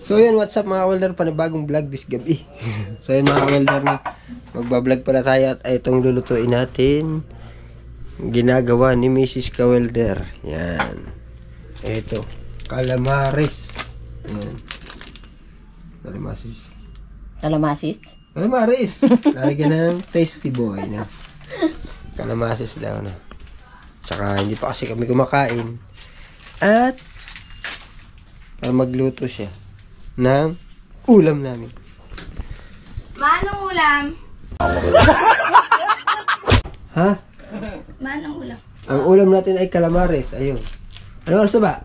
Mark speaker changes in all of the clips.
Speaker 1: So yun, what's up mga welder, panibagong vlog this gabi. So yun mga welder, magbablog pala tayo at itong lulutuin natin. Ginagawa ni Mrs. Kawelder. Yan. Ito, calamares. Yan. Calamasis.
Speaker 2: Calamasis?
Speaker 1: Calamares. Lalagyan ng tasty boy na. Calamasis daw na. Tsaka hindi pa kasi kami kumakain. At para magluto siya ng ulam namin.
Speaker 3: Manong ulam?
Speaker 1: Ha?
Speaker 3: Manong ulam?
Speaker 1: Ang ulam natin ay calamares. Ayun. Ano oras ba?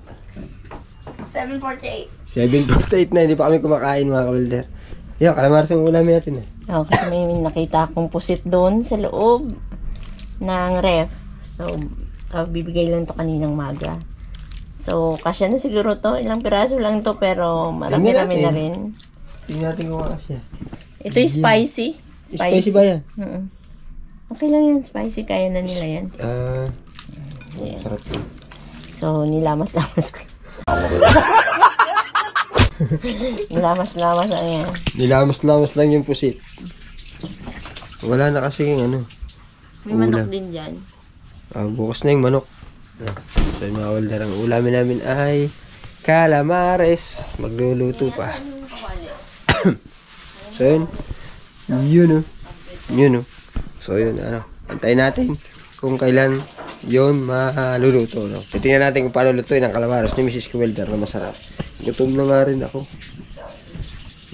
Speaker 3: 7:48.
Speaker 1: 7:48 na. Hindi pa kami kumakain mga kawelder. Yan, calamares ang ulamin natin.
Speaker 2: Okay, may nakita akong pusit doon sa loob ng ref. So, bibigay lang to kaninang maga. So, kasya na siguro to. Ilang piraso lang to, pero marami-rami na rin.
Speaker 1: Tingnan natin kung kasya.
Speaker 2: Ito yung spicy.
Speaker 1: Spicy ba yan?
Speaker 2: Okay lang yan, spicy. Kaya na nila yan. Yeah.
Speaker 1: Sarap yun.
Speaker 2: So, nilamas-lamas ko. Nilamas-lamas lang yan.
Speaker 1: Nilamas-lamas lang yung pusit. Wala na kasi yung ano.
Speaker 2: May manok din dyan.
Speaker 1: Bukas na yung manok. So yung mga welder, ang ulamin namin ay calamares. Magluluto pa. So yun. Yun o. Yun o. So yun, ano. Antayin natin kung kailan yun maluluto. No? So, tingnan natin kung paano lutuin ang calamares ni Mrs. Kawelder na masarap. Gutom na nga rin ako.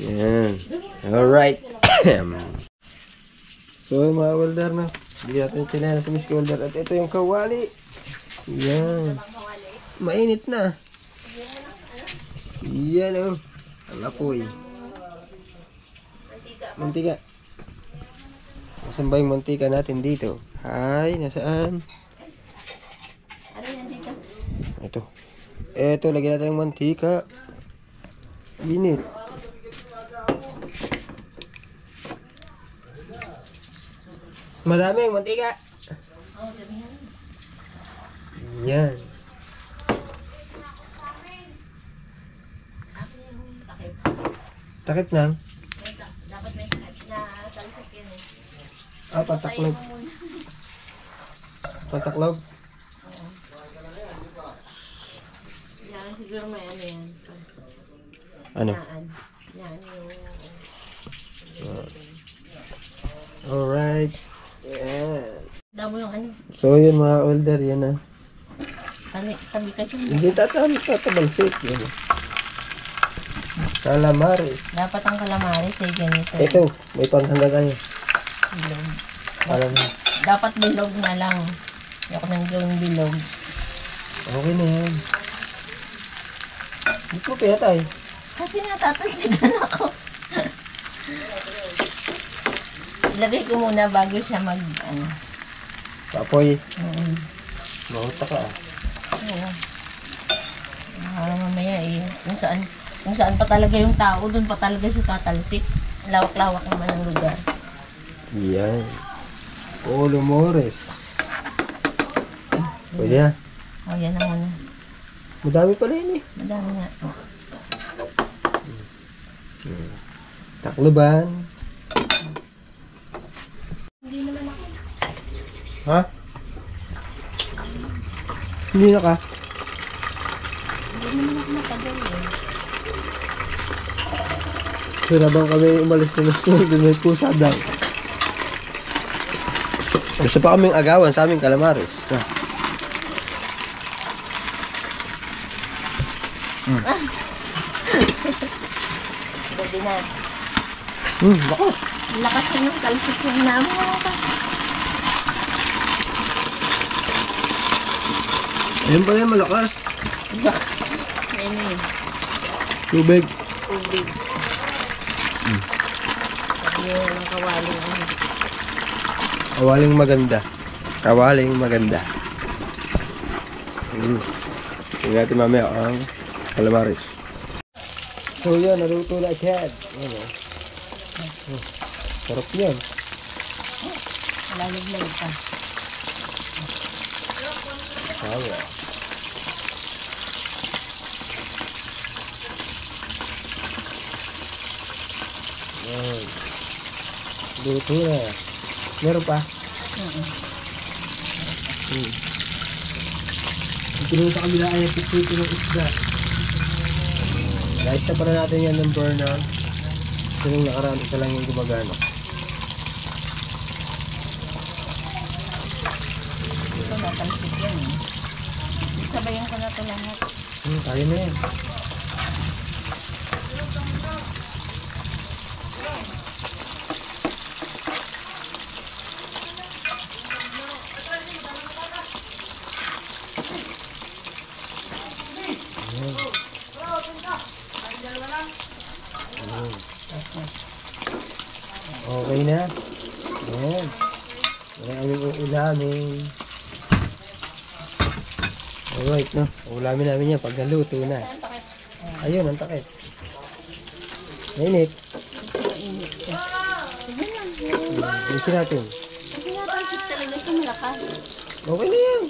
Speaker 1: Yan. Alright. So mga welder na. Hindi natin tinahan sa Mrs. Kawelder. At ito yung kawali. Yan. Mainit na. Yan o. Ang apoy. Mantika. Nasaan ba yung mantika natin dito? Ay, nasaan? Ito. Ito, lagyan natin ng mantika. Init. Madami yung mantika. Yan. Takip na.
Speaker 2: Dapat may talsik yan eh.
Speaker 1: Pataklog. Pataklog.
Speaker 2: Yan, siguro may ano yan.
Speaker 1: Ano?
Speaker 2: Yan yung...
Speaker 1: Alright. Yan.
Speaker 2: Damo yung ano.
Speaker 1: So yun mga older, yan na.
Speaker 2: Tabi ka siya.
Speaker 1: Hindi tatabalsik. Yan. Calamares.
Speaker 2: Dapat ang calamares ay ganito.
Speaker 1: Ito, may panghanda tayo.
Speaker 2: Bilog.
Speaker 1: Alam mo.
Speaker 2: Dapat bilog na lang. Ayoko nang gawing bilog.
Speaker 1: Okay na yan. Hindi ko kaya tayo.
Speaker 2: Kasi natatansigan ako. Ilagay ko muna bago siya mag, ano.
Speaker 1: Papoy. Mahuta ka ah.
Speaker 2: Oo. Mamaya eh. Kung saan pa talaga yung tao, doon pa talaga siya tatalsik. Lawak-lawak naman ang lugar.
Speaker 1: Yan. Calamares. Pwede na.
Speaker 2: O, yan ang ano.
Speaker 1: Madami pala yun eh.
Speaker 2: Madami nga.
Speaker 1: Takloban.
Speaker 2: Hindi naman ako.
Speaker 1: Ha? Hindi na ka?
Speaker 2: Hindi naman ako matagal eh.
Speaker 1: So nabang kami umalis na school, doon may pusa daw. Gusto pa kaming agawan sa aming calamares.
Speaker 2: Gabi na.
Speaker 1: Bako.
Speaker 2: Lakas yun yung talsik yung namin.
Speaker 1: Ayun pa yan, malakas.
Speaker 2: Ano yun?
Speaker 1: Tubig.
Speaker 2: Tubig. Yun ang kawaling ano.
Speaker 1: Kawaling maganda. Kawaling maganda. Tingnan natin mamaya ang calamares. So yan, naluto na agad. Ano? Sarap yan.
Speaker 2: Lalaglag pa.
Speaker 1: Sawa. Yan. Luto na. Meron pa? Ito naman sa kabila ay pipito ng isda. Guys, na pala natin yan ng burner. Ito nung nakaraan, isa lang yung gumagana.
Speaker 2: Ito natansit yan. Sabayan ko na ito lahat.
Speaker 1: Kaya na yan. Okay na. Ayan. Ayan ang aming uulamin. Alright, no? Uulamin namin yan pag naluto na. Ayun, ang takip. Mainit.
Speaker 2: Mainit siya. Sige lang.
Speaker 1: Isin natin.
Speaker 2: Kasi natansit talaga ito malakas.
Speaker 1: Okay na yan.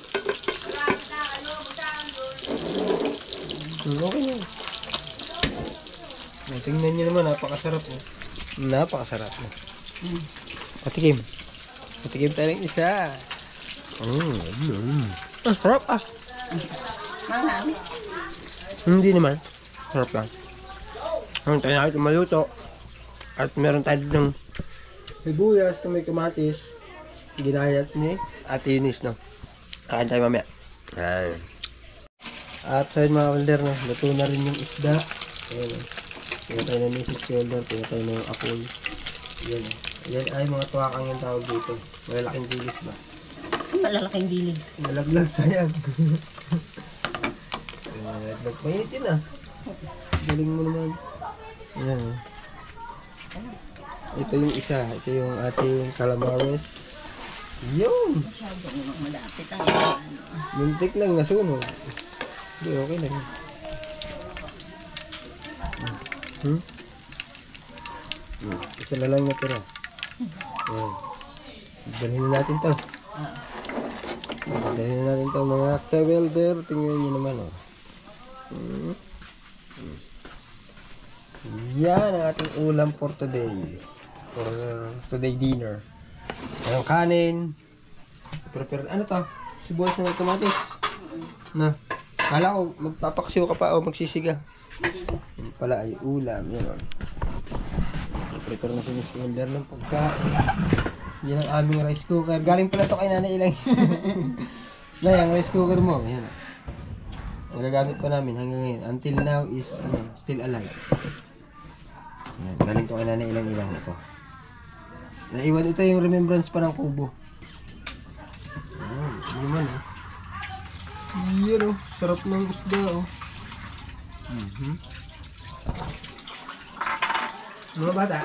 Speaker 1: Okay na yan. Tingnan nyo naman, napakasarap. Oh. Napakasarap. Patikim. Patikim tayo ng isa. Sarap ah.
Speaker 2: Manghang.
Speaker 1: Hindi naman. Sarap lang. Tayo natin maluto. At meron tayo ng sibuyas na may kamatis. Ginayat ni Ate Eunice, no? Kain tayo mamaya. Ayan. At sa mga welder, no? Luto na rin yung isda. Ayan. Tingnan tayo ng Mrs. Shoulder. Tingnan tayo ng apoy. Ayan. Ayan ay mga tuwakang yung tawag dito. Malalaking dilis ba?
Speaker 2: Malalaking dilis.
Speaker 1: Malaglag, sayang. Malaglag. Mainitin ah. Galing mo naman. Ayan. Ito yung isa. Ito yung ating calamares. Yun!
Speaker 2: Masyado namang malapit ang ano.
Speaker 1: Muntik lang nasunog. Hindi, okay lang. Isa na lang natira. Ayan. Dalhin na natin to. Dalhin na natin to mga ka-welder. Tingnan nyo naman oh. Yan ang ating ulam for today. For today dinner. Ayong kanin. Prepare. Ano to? Sibuyas na may kamatis. Na. Kala ko magpapaksiw ka pa o magsisiga. Yan pala ay ulam. Yan o. Prepare na si Miss Welder ng pagkain. Yan ang aming rice cooker. Galing pala to kay Nanay Ilang. Na yung rice cooker mo. Yan o. Ang gagamit pa namin hanggang ngayon. Until now is still alive. Yan. Galing to kay Nanay Ilang ito. Naiwan ito yung remembrance pa ng kubo. Ayan, yun naman eh. Yan oh, sarap ng isda oh. Mga bata.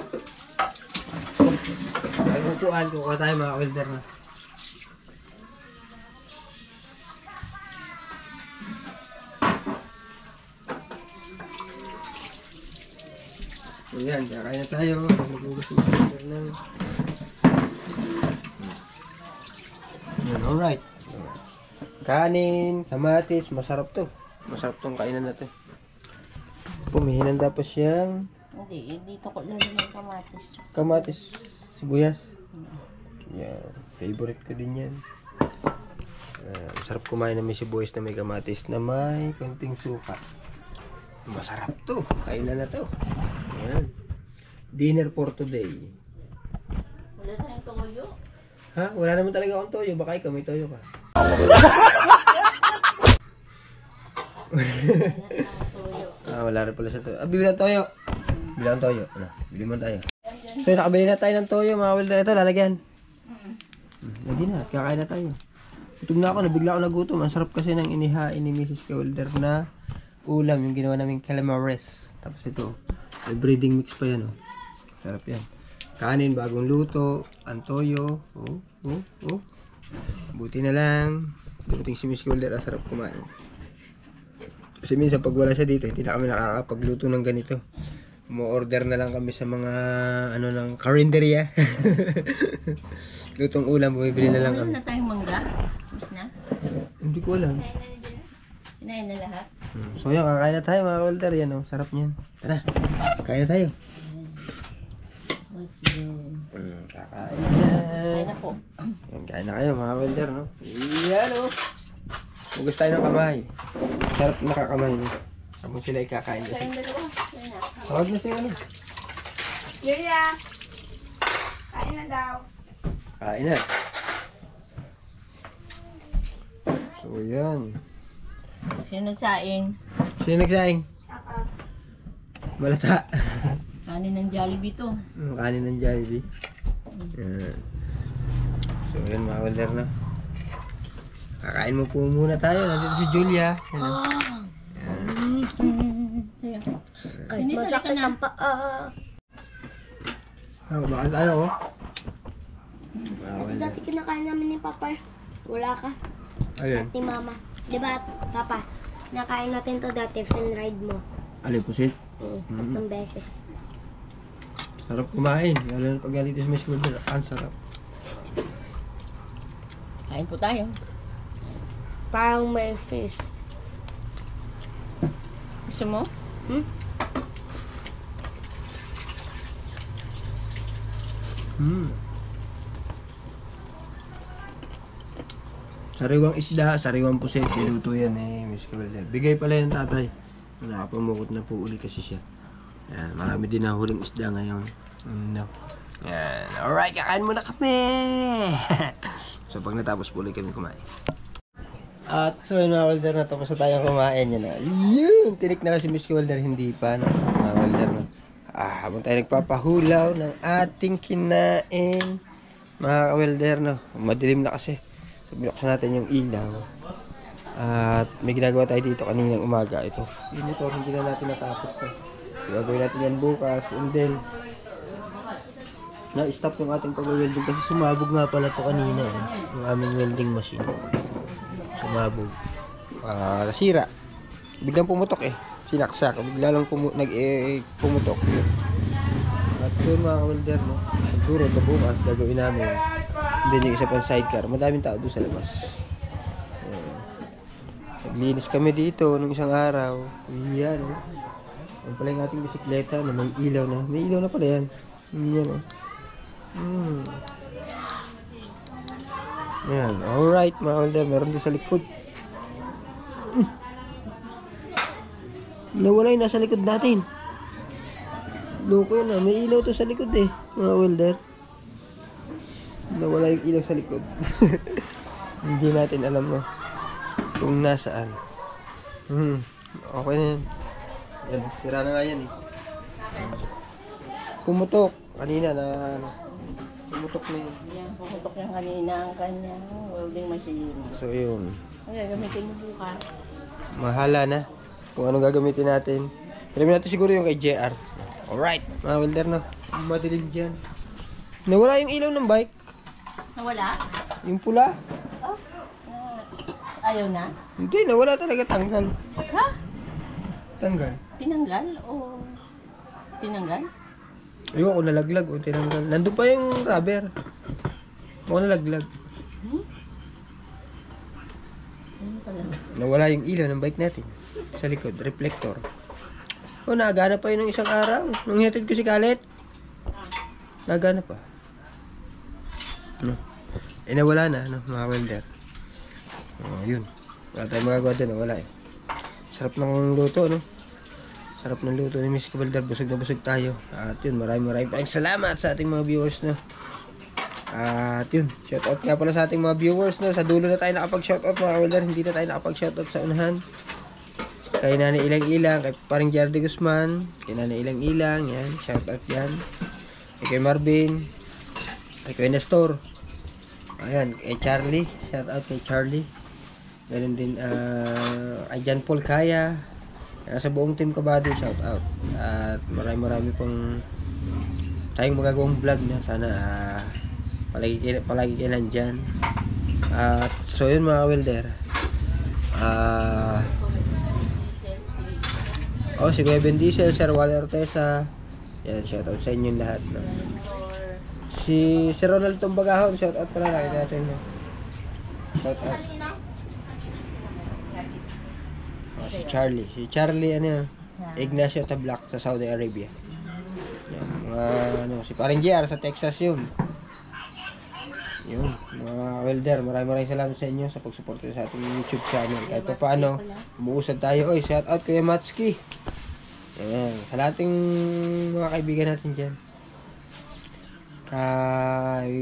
Speaker 1: Ay upuan, kukuha tayo mga welder na. Ayan, kakain na tayo. Nagugas yung welder na. Alright. Kanin, kamatis, masarap to. Masarap tong kainan natin. Pumihinanda pa siyang
Speaker 2: Hindi, dito ko lang yung kamatis.
Speaker 1: kamatis, sibuyas. Yan, favorite ko din yan. Masarap kumain na may sibuyas na may kamatis na may konting suka. Masarap to. Kainan na to. Yan. Dinner for today.
Speaker 2: Wala tayong toyo.
Speaker 1: Ha? Wala naman talaga akong toyo. Baka ikaw may toyo ka. Wala rin pala siya toyo. Bibili ng toyo. Bili ang toyo. Ano? Bili mo tayo. So, nakabili na tayo ng toyo mga welder. Ito, lalagyan. Lagi na. Kakain na tayo. Gutom na ako. Nabigla ako nagutom. Ang sarap kasi ng inihain ni Mrs. Welder na ulam. Yung ginawa naming calamares. Tapos ito. May breeding mix pa yan. Oh. Sarap yan. Kanin, bagong luto. Ang toyo. Buti na lang. Dumating si Miss Welder. Ang sarap kumain. Kasi minsan pag wala siya dito, hindi na kami nakakapagluto ng ganito. Mo-order na lang kami sa mga ng karinderya. Lutong ulam, bumibili na lang kami.
Speaker 2: Wala na tayong mangga. Tapos na.
Speaker 1: Hindi ko alam.
Speaker 2: Kinain na lahat.
Speaker 1: So yun, kakain na tayo mga welder. Yan o, sarap niyan. Tara, kain na tayo.
Speaker 2: Let's go.
Speaker 1: Kakain na.
Speaker 2: Ay na po.
Speaker 1: Yan, kain na kayo mga welder, no? Yan, oh. Hugas tayo ng kamay. Sarap nakakamay, no? Habang sila ikakain
Speaker 2: Sa
Speaker 1: kasi.
Speaker 2: yung dalawa. Yan na.
Speaker 1: Tawag na siya, ano?
Speaker 3: Julia! Kain na daw.
Speaker 1: Kain na. So, yan.
Speaker 2: Sino nagsaing?
Speaker 1: Sino nagsaing?
Speaker 3: Ako.
Speaker 1: Malata.
Speaker 2: Kanin ng Jollibee to.
Speaker 1: Kanin ng Jollibee. Yan. So, yan mga welder, no? Kakain mo po muna tayo. Nandito si Julia. Yan, no?
Speaker 2: Sa'yo.
Speaker 4: Kahit masakit ang paa.
Speaker 1: Oh, bakit tayo, oh? Mga welder.
Speaker 4: Dati kinakain namin ni Papa. Wala ka.
Speaker 1: Ayun.
Speaker 4: Ni Mama. Diba, Papa? Nakain natin to dati. Fin-ride mo.
Speaker 1: Alin po, Sid?
Speaker 4: Tatlong beses.
Speaker 1: Sarap kumain. Lalo na pag ganito sa may shoulder. Ang sarap.
Speaker 2: Kain po tayo.
Speaker 4: Parang may fish.
Speaker 2: Gusto mo?
Speaker 1: Sariwang isda, sariwang puset. Niluto yan eh, Miss Cabelder. Bigay pala yung tatay. Nakapamukot na po uli kasi siya. Yan, marami din nahuling isda ngayon. No. Yan. Alright, kakain muna kami! So pag natapos po ulit kami kumain. At so yun mga welder, natapos na tayong kumain. Yan na. Yun! Tinik na lang si Miss Cabelder. Hindi pa, no? Mga welder, no? Habang tayo nagpapahulaw ng ating kinain. Mga welder, no? Madilim na kasi. So, binuksan natin yung ilaw. At may ginagawa tayo dito kaninang umaga. Ito. Yun ito, hindi na natin natapos. No? So, gagawin natin yan bukas. And then, na-stop yung ating pag-welding kasi sumabog nga pala to kanina. Eh. Yung aming welding machine. Sumabog. Nasira. Biglang pumutok eh. Sinaksak. Bigla lang pumutok. At so mga welder, no? Siguro ito bukas gagawin namin. Then yung isa pang sidecar. Madaming tao doon sa labas. Naglinis kami dito nung isang araw. Yan. Yan pala yung ating bisikleta na may ilaw na. May ilaw na pala yan. Yan oh. Yan. Alright mga welder. Meron din sa likod. Nawala yung nasa likod natin. Loko yun ah. May ilaw to sa likod eh. Mga welder. Nawala yung ilaw sa likod. Hindi natin alam no kung nasaan. Okay na yan. Yan. Sira na nga yan eh. Pumutok. Kanina na pumutok na yun.
Speaker 2: Yan, puputok yung kanina ang kanyang welding machine.
Speaker 1: So yun.
Speaker 2: Ang gagamitin mo bukas.
Speaker 1: Mahala na kung anong gagamitin natin. Tiramin natin siguro yung kay JR. Alright, mga welder no. Madilim dyan. Nawala yung ilaw ng bike.
Speaker 2: Nawala?
Speaker 1: Yung pula.
Speaker 2: Oh. Ayaw na?
Speaker 1: Hindi, nawala talaga. Tanggal.
Speaker 2: Ha?
Speaker 1: Tanggal.
Speaker 2: Tinanggal o tinanggal?
Speaker 1: Ayun, ako nalaglag o tinanggal. Nandun pa yung rubber. Ako nalaglag.
Speaker 2: Ano talaga?
Speaker 1: Nawala yung ilaw ng bike natin. Sa likod, reflector. O, nagana pa yun ng isang araw. Nung hinatid ko si Kalet. Nagana pa. No. Eh, nawala na, no, mga welder. Yun. Wala tayong magagawa doon, nawala eh. Sarap ng luto, no? Sarap ng luto ni Miss Cabelder. Busog na busog tayo. At yun, maraming salamat sa ating mga viewers, no? At yun, shoutout nga pala sa ating mga viewers, no? Sa dulo na tayo nakapag-shoutout, mga welder. Hindi na tayo nakapag-shoutout sa unahan. Kay Nanay Ilang-Ilang, kay paring Jardy Guzman, kay Nanay Ilang-Ilang, yan, shoutout yan. Kay Marvin, kay Nestor. Ayan, kay Charlie, shoutout kay Charlie. Ganun din, kay Jan Paul Kaya. Sa buong team Kabado, shoutout. At marami pong tayong magagawang vlog na. Sana palagi kayo nandyan. At so yun mga welder. Si Kuya Ben Diesel, Sir Waller Ortesa. Yan, shoutout sa inyong lahat. No? Si Ronald Tumbagahon, shoutout pala lagi natin. No? Shoutout. Si Charlie, ano yun? Ignacio Tablak sa Saudi Arabia. Yan, Mga ano, si Paring JR sa Texas yun. Yun, mga welder, maraming salamat sa inyo sa pagsuporta sa ating YouTube channel. Kahit pa paano, umuusad tayo. Oy, shout out Kuya Matski. Ayan, sa lating mga kaibigan natin dyan. Kay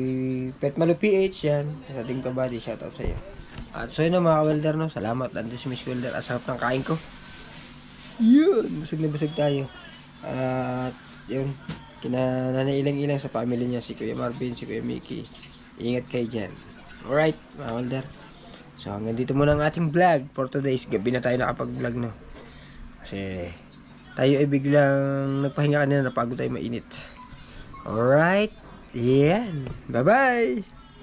Speaker 1: Petmalu PH yan, sa ating kabady, shout out sa iyo. At so yun na mga welder, no? Salamat, nandun si Miss Welder. Asarap ng kain ko. Yun, busog na busog tayo. At yun, kinanailang-ilang sa family niya, si Kuya Marvin, si Kuya Mickey. Ingat kayo dyan. Alright, mga welder. So, hanggang dito muna ang ating vlog for today's. Gabi na tayo nakapag-vlog, no? Kasi, tayo ay biglang nagpahinga kanina, napagod tayo mainit. Alright, yan. Bye-bye!